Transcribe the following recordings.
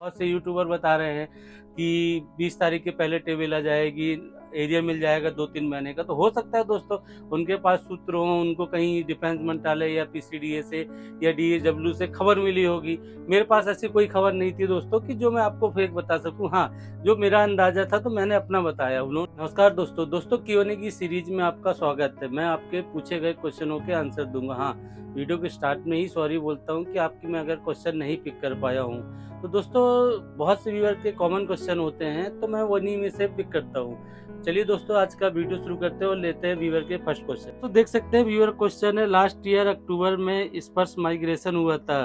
बहुत से यूट्यूबर बता रहे हैं कि 20 तारीख के पहले टेबल आ जाएगी, एरिया मिल जाएगा 2-3 महीने का। तो हो सकता है दोस्तों उनके पास सूत्र हो, उनको कहीं डिफेंस मंत्रालय या पीसीडीए से या डीएचडब्ल्यू से खबर मिली होगी। मेरे पास ऐसी कोई खबर नहीं थी दोस्तों कि जो मैं आपको फेक बता सकूं। हाँ, जो मेरा अंदाजा था तो मैंने अपना बताया। नमस्कार दोस्तों Q&A की सीरीज में आपका स्वागत है। मैं आपके पूछे गए क्वेश्चनों के आंसर दूंगा। हाँ, वीडियो के स्टार्ट में ही सॉरी बोलता हूँ कि आपकी मैं अगर क्वेश्चन नहीं पिक कर पाया हूँ। तो दोस्तों बहुत से व्यूअर के कॉमन क्वेश्चन होते हैं, तो मैं उन्हीं में से पिक करता हूँ। चलिए दोस्तों आज का वीडियो शुरू करते हैं और लेते हैं व्यूअर के फर्स्ट क्वेश्चन। तो देख सकते हैं व्यूअर क्वेश्चन है, लास्ट ईयर अक्टूबर में स्पर्श माइग्रेशन हुआ था।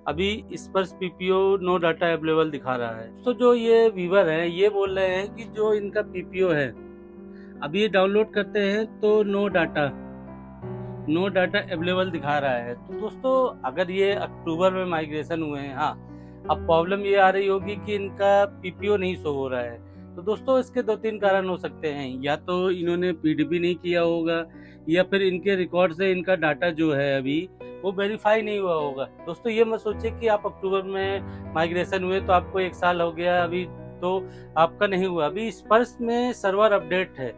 अभी स्पर्श पीपीओ नो डाटा अवेलेबल दिखा रहा है। तो जो ये व्यूअर हैं ये बोल रहे हैं कि जो इनका पीपीओ है अभी ये डाउनलोड करते हैं तो नो डाटा अवेलेबल दिखा रहा है। तो दोस्तों अगर ये अक्टूबर में माइग्रेशन हुए हैं, हाँ, अब प्रॉब्लम ये आ रही होगी कि इनका पीपीओ नहीं शो हो रहा है। तो दोस्तों इसके 2-3 कारण हो सकते हैं। या तो इन्होंने पीडीपी नहीं किया होगा, या फिर इनके रिकॉर्ड से इनका डाटा जो है अभी वो वेरीफाई नहीं हुआ होगा। दोस्तों ये मत सोचिए कि आप अक्टूबर में माइग्रेशन हुए तो आपको 1 साल हो गया अभी तो आपका नहीं हुआ। अभी स्पर्श में सर्वर अपडेट है।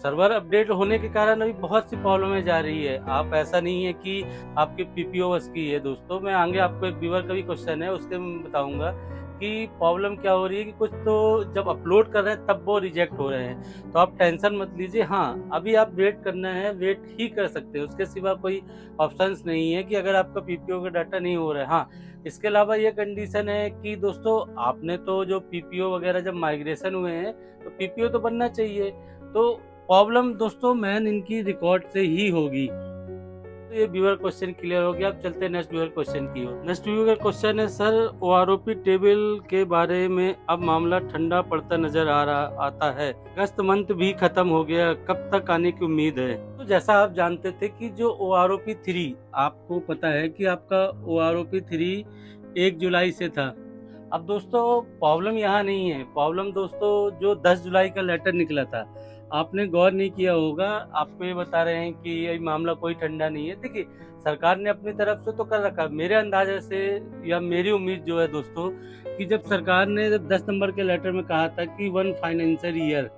सर्वर अपडेट होने के कारण अभी बहुत सी प्रॉब्लमें जा रही है। आप ऐसा नहीं है कि आपके पीपीओ बस की है। दोस्तों मैं आगे आपको एक व्यूअर का भी क्वेश्चन है उसके मैं बताऊंगा कि प्रॉब्लम क्या हो रही है कि कुछ तो जब अपलोड कर रहे हैं तब वो रिजेक्ट हो रहे हैं। तो आप टेंशन मत लीजिए। हाँ, अभी आप वेट करना है, वेट ही कर सकते हैं, उसके सिवा कोई ऑप्शंस नहीं है कि अगर आपका पीपीओ का डाटा नहीं हो रहा है। हाँ, इसके अलावा ये कंडीशन है कि दोस्तों आपने तो जो पीपीओ वगैरह जब माइग्रेशन हुए हैं तो पीपीओ तो बनना चाहिए। तो प्रॉब्लम दोस्तों मैन इनकी रिकॉर्ड से ही होगी। तो ये व्यूअर क्वेश्चन क्लियर हो गया। अब चलते हैं नेक्स्ट व्यूअर क्वेश्चन की ओर। नेक्स्ट व्यूअर क्वेश्चन है, सर ओआरओपी टेबल के बारे में अब मामला ठंडा पड़ता नजर आता है। अगस्त मंथ भी खत्म हो गया, कब तक आने की उम्मीद है? तो जैसा आप जानते थे कि जो ओआरओपी 3 आपको पता है कि आपका ओआरओपी 3 1 जुलाई से था। अब दोस्तों प्रॉब्लम यहाँ नहीं है। प्रॉब्लम दोस्तों जो 10 जुलाई का लेटर निकला था, आपने गौर नहीं किया होगा। आपको ये बता रहे हैं कि ये मामला कोई ठंडा नहीं है। देखिए सरकार ने अपनी तरफ से तो कर रखा। मेरे अंदाजे से या मेरी उम्मीद जो है दोस्तों कि जब सरकार ने 10 नंबर के लेटर में कहा था कि 1 फाइनेंशियल ईयर,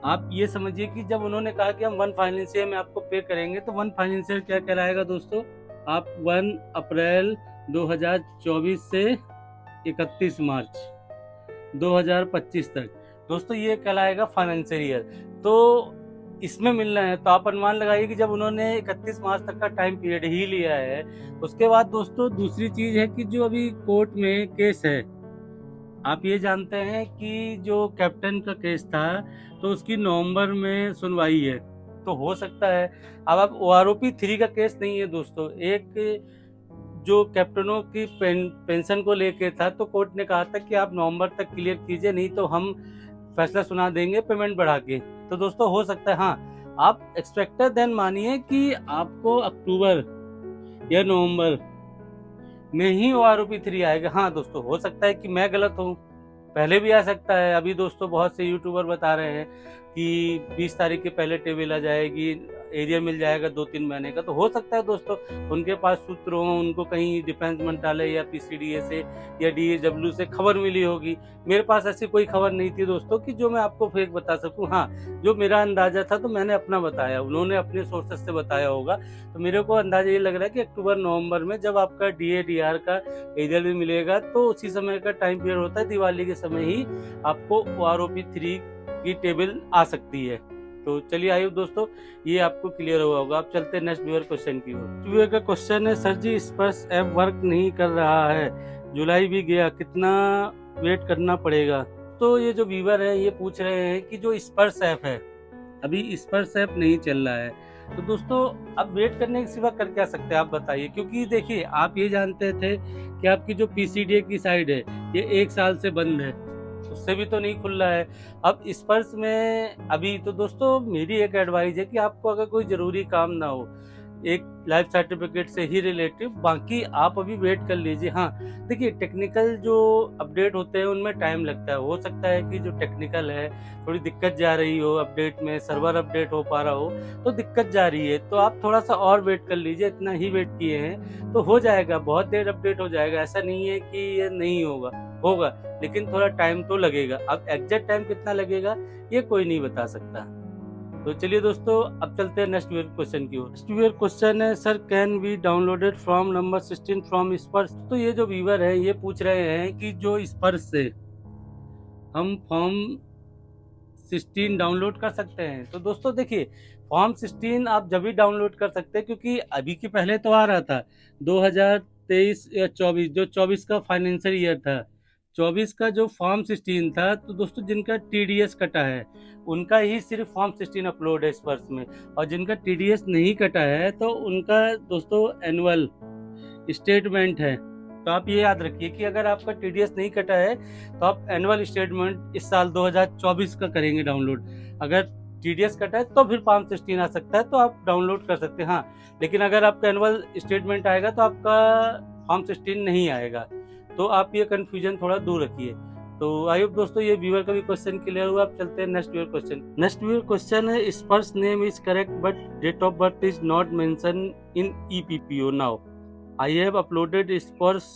आप ये समझिए कि जब उन्होंने कहा कि हम 1 फाइनेंशियल में आपको पे करेंगे तो 1 फाइनेंशियल क्या कहलाएगा दोस्तों? आप 1 अप्रैल 2024 से 31 मार्च 2025 तक दोस्तों ये कहलाएगा फाइनेंशियल ईयर। तो इसमें मिलना है। तो आप अनुमान लगाइए कि जब उन्होंने 31 मार्च तक का टाइम पीरियड ही लिया है, उसके बाद दोस्तों दूसरी चीज है कि जो अभी कोर्ट में केस है, आप ये जानते हैं कि जो कैप्टन का केस था तो उसकी नवंबर में सुनवाई है। तो हो सकता है अब ओआरओपी 3 का केस नहीं है दोस्तों, एक जो कैप्टनों की पेंशन को लेके था। तो कोर्ट ने कहा था कि आप नवंबर तक क्लियर कीजिए, नहीं तो हम फैसला सुना देंगे पेमेंट बढ़ा के। तो दोस्तों हो सकता है, हाँ, आप एक्सपेक्टेड देन मानिए कि आपको अक्टूबर या नवंबर में ही ओआरओपी 3 आएगा। हाँ दोस्तों हो सकता है कि मैं गलत हूँ, पहले भी आ सकता है। अभी दोस्तों बहुत से यूट्यूबर बता रहे हैं कि 20 तारीख के पहले टेबल आ जाएगी, एरिया मिल जाएगा 2-3 महीने का। तो हो सकता है दोस्तों उनके पास सूत्र हो, उनको कहीं डिफेंस मंत्रालय या पीसीडीए से या डीएचडब्ल्यू से खबर मिली होगी। मेरे पास ऐसी कोई खबर नहीं थी दोस्तों कि जो मैं आपको फेक बता सकूं। हाँ, जो मेरा अंदाजा था तो मैंने अपना बताया, उन्होंने अपने सोर्सेस से बताया होगा। तो मेरे को अंदाजा ये लग रहा है कि अक्टूबर नवंबर में जब आपका डीएडीआर का एरिया भी मिलेगा तो उसी समय का टाइम पीरियड होता है, दिवाली के समय ही आपको ओआरओपी 3 की टेबल आ सकती है। तो चलिए आइए दोस्तों ये आपको क्लियर हुआ होगा। आप चलते हैं नेक्स्ट व्यूअर क्वेश्चन की ओर। व्यूअर का क्वेश्चन है, सर जी स्पर्श ऐप वर्क नहीं कर रहा है, जुलाई भी गया, कितना वेट करना पड़ेगा? तो ये जो व्यूअर है ये पूछ रहे हैं कि जो स्पर्श ऐप है अभी स्पर्श ऐप नहीं चल रहा है। तो दोस्तों अब वेट करने के सिवा कर क्या सकते हैं आप बताइए? क्योंकि देखिए आप ये जानते थे कि आपकी जो पीसीडीए की साइड है ये 1 साल से बंद है, उससे भी तो नहीं खुल रहा है। अब स्पर्श में अभी तो दोस्तों मेरी एक एडवाइस है कि आपको अगर कोई जरूरी काम ना हो, एक लाइफ सर्टिफिकेट से ही रिलेटिव, बाकी आप अभी वेट कर लीजिए। हाँ देखिए टेक्निकल जो अपडेट होते हैं उनमें टाइम लगता है। हो सकता है कि जो टेक्निकल है थोड़ी दिक्कत जा रही हो, अपडेट में सर्वर अपडेट हो पा रहा हो तो दिक्कत जा रही है। तो आप थोड़ा सा और वेट कर लीजिए, इतना ही वेट किए हैं तो हो जाएगा, बहुत देर अपडेट हो जाएगा, ऐसा नहीं है कि ये नहीं होगा। होगा, लेकिन थोड़ा टाइम तो लगेगा। अब एग्जैक्ट टाइम कितना लगेगा ये कोई नहीं बता सकता। तो चलिए दोस्तों, अब चलते हैं नेक्स्ट व्यूअर क्वेश्चन की ओर। नेक्स्ट व्यूअर क्वेश्चन है, sir can we downloaded from number 16 from Sparsh. तो ये जो व्यूअर है ये पूछ रहे हैं कि जो स्पर्श से हम फॉर्म 16 डाउनलोड कर सकते हैं। तो दोस्तों देखिए, फॉर्म 16 आप जब भी डाउनलोड कर सकते हैं, क्योंकि अभी के पहले तो आ रहा था 2023 या 24, जो 24 का फाइनेंशियल ईयर था, 24 का जो फॉर्म 16 था, तो दोस्तों जिनका टीडीएस कटा है उनका ही सिर्फ फॉर्म 16 अपलोड है स्पर्श में, और जिनका टीडीएस नहीं कटा है तो उनका दोस्तों एनुअल स्टेटमेंट है। तो आप ये याद रखिए कि अगर आपका टीडीएस नहीं कटा है तो आप एनुअल स्टेटमेंट इस साल 2024 का करेंगे डाउनलोड। अगर टीडीएस कटा है तो फिर फॉर्म 16 आ सकता है, तो आप डाउनलोड कर सकते हैं। हाँ, लेकिन अगर आपका एनुअल स्टेटमेंट आएगा तो आपका फॉर्म 16 नहीं आएगा। तो आप ये कन्फ्यूजन थोड़ा दूर रखिए। तो आई होप दोस्तों ये व्यूअर का भी क्वेश्चन क्लियर हुआ। आप चलते हैं next viewer question. Next viewer question है, Sparsh name is correct but date of birth is not mention in EPFO now. I have uploaded spouse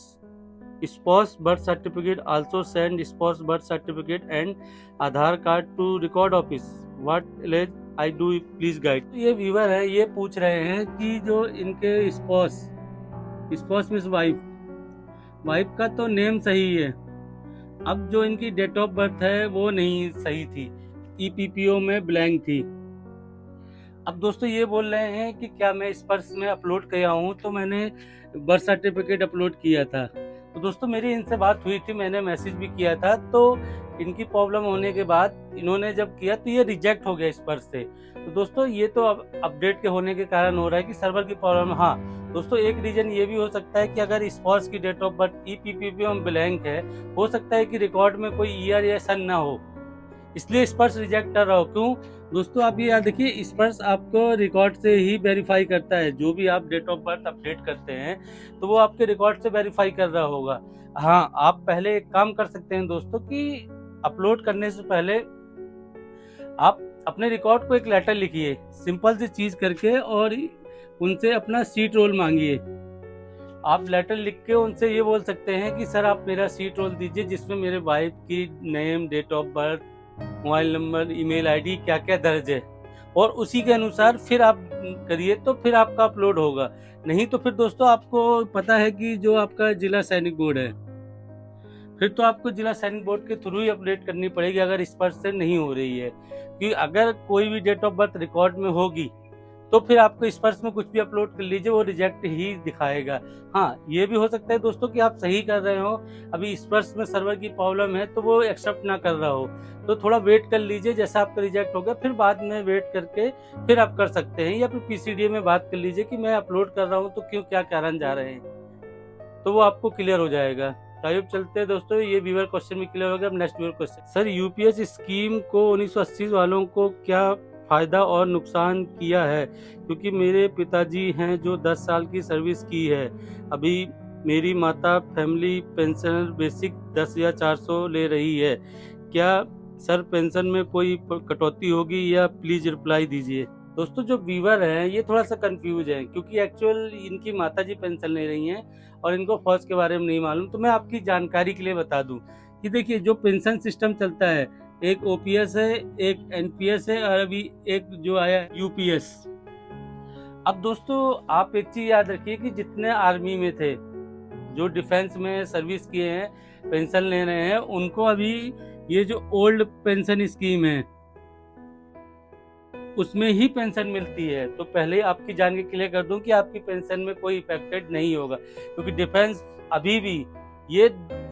birth certificate, also send spouse birth certificate and Aadhaar card to record office. What else I do, please guide। तो ये viewer है, ये पूछ रहे हैं कि जो इनके स्पाउस मीन्स वाइफ का तो नेम सही है, अब जो इनकी डेट ऑफ बर्थ है वो नहीं सही थी, ईपीपीओ में ब्लैंक थी। अब दोस्तों ये बोल रहे हैं कि क्या मैं स्पर्श में अपलोड किया हूँ, तो मैंने बर्थ सर्टिफिकेट अपलोड किया था। तो दोस्तों मेरी इनसे बात हुई थी, मैंने मैसेज भी किया था, तो इनकी प्रॉब्लम होने के बाद इन्होंने जब किया तो ये रिजेक्ट हो गया स्पर्श से। तो दोस्तों ये तो अब अपडेट के होने के कारण हो रहा है कि सर्वर की प्रॉब्लम। हाँ दोस्तों, एक रीजन ये भी हो सकता है कि अगर स्पर्श की डेट ऑफ बर्थ ईपीपीओ में ब्लैंक है, हो सकता है कि रिकॉर्ड में कोई ईयर या सन ना हो, इसलिए स्पर्श रिजेक्ट कर रहा हो। क्यों दोस्तों, आप ये याद रखिए, स्पर्श आपको रिकॉर्ड से ही वेरीफाई करता है। जो भी आप डेट ऑफ बर्थ अपडेट करते हैं तो वो आपके रिकॉर्ड से वेरीफाई कर रहा होगा। हाँ, आप पहले एक काम कर सकते हैं दोस्तों कि अपलोड करने से पहले आप अपने रिकॉर्ड को एक लेटर लिखिए सिंपल सी चीज करके, और उनसे अपना सीट रोल मांगिए। आप लेटर लिख के उनसे ये बोल सकते हैं कि सर आप मेरा सीट रोल दीजिए जिसमें मेरे वाइफ की name, date of birth, mobile number, email ID क्या क्या दर्ज है, और उसी के अनुसार फिर आप करिए, तो फिर आपका अपलोड होगा। नहीं तो फिर दोस्तों आपको पता है कि जो आपका जिला सैनिक बोर्ड है, फिर तो आपको जिला सैनिक बोर्ड के थ्रू ही अपडेट करनी पड़ेगी अगर स्पर्श से नहीं हो रही है। कि अगर कोई भी डेट ऑफ बर्थ रिकॉर्ड में होगी तो फिर आपको स्पर्श में कुछ भी अपलोड कर लीजिए, वो रिजेक्ट ही दिखाएगा। हाँ, ये भी हो सकता है दोस्तों कि आप सही कर रहे हो, अभी स्पर्श में सर्वर की प्रॉब्लम है तो वो एक्सेप्ट ना कर रहा हो, तो थोड़ा वेट कर लीजिए। जैसा आपका रिजेक्ट हो गया फिर बाद में वेट करके फिर आप कर सकते हैं, या फिर पीसीडीए में बात कर लीजिए कि मैं अपलोड कर रहा हूँ तो क्यों, क्या कारण जा रहे हैं, तो वो आपको क्लियर हो जाएगा। तो चलते हैं दोस्तों, ये व्यूअर क्वेश्चन भी क्लियर हो गया। अब next viewer question, sir UPS scheme को 1980 वालों को क्या फायदा और नुकसान किया है, क्योंकि मेरे पिताजी हैं जो 10 साल की सर्विस की है, अभी मेरी माता फैमिली पेंशनर बेसिक 10,400 ले रही है, क्या सर पेंशन में कोई कटौती होगी या प्लीज रिप्लाई दीजिए। दोस्तों जो व्यूअर हैं ये थोड़ा सा कंफ्यूज हैं, क्योंकि एक्चुअल इनकी माता जी पेंशन ले रही हैं और इनको फौज के बारे में नहीं मालूम। तो मैं आपकी जानकारी के लिए बता दूं कि देखिए, जो पेंशन सिस्टम चलता है, एक ओपीएस है, एक एनपीएस है, और अभी एक जो आया यूपीएस। अब दोस्तों आप एक चीज याद रखिए कि जितने आर्मी में थे, जो डिफेंस में सर्विस किए हैं, पेंशन ले रहे हैं, उनको अभी ये जो ओल्ड पेंशन स्कीम है उसमें ही पेंशन मिलती है। तो पहले आपकी जानकारी क्लियर कर दूं कि आपकी पेंशन में कोई इफेक्टेड नहीं होगा, क्योंकि डिफेंस अभी भी, ये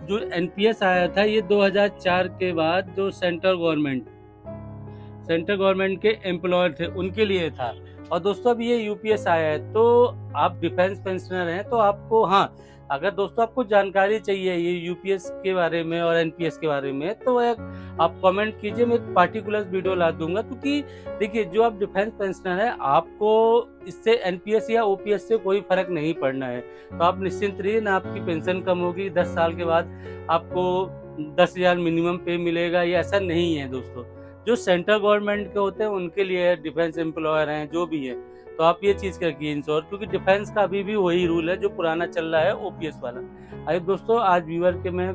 जो एनपीएस आया था ये 2004 के बाद जो सेंट्रल गवर्नमेंट के एम्प्लॉयर थे उनके लिए था। और दोस्तों अब ये यूपीएस आया है, तो आप डिफेंस पेंशनर हैं तो आपको, हाँ अगर दोस्तों आपको जानकारी चाहिए ये यूपीएस के बारे में और एनपीएस के बारे में, तो आप कमेंट कीजिए, मैं एक पार्टिकुलर वीडियो ला दूंगा। क्योंकि देखिए, जो आप डिफेंस पेंशनर है, आपको इससे एनपीएस या ओपीएस से कोई फर्क नहीं पड़ना है, तो आप निश्चिंत रहिए ना। आपकी पेंशन कम होगी, 10 साल के बाद आपको 10,000 मिनिमम पे मिलेगा, ये ऐसा नहीं है दोस्तों। जो सेंट्रल गवर्नमेंट के होते हैं उनके लिए डिफेंस एम्प्लॉयर हैं जो भी है, तो आप ये चीज करके इंश्योर, क्योंकि डिफेंस का अभी भी वही रूल है जो पुराना चल रहा है, ओपीएस वाला। आई दोस्तों आज व्यूअर के मैं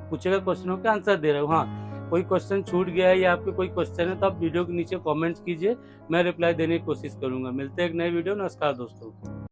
पूछे गए क्वेश्चनों के आंसर दे रहा हूँ। हाँ, कोई क्वेश्चन छूट गया है या आपके कोई क्वेश्चन है तो आप वीडियो के नीचे कमेंट्स कीजिए, मैं रिप्लाई देने की कोशिश करूंगा। मिलते हैं एक नए वीडियो। नमस्कार दोस्तों।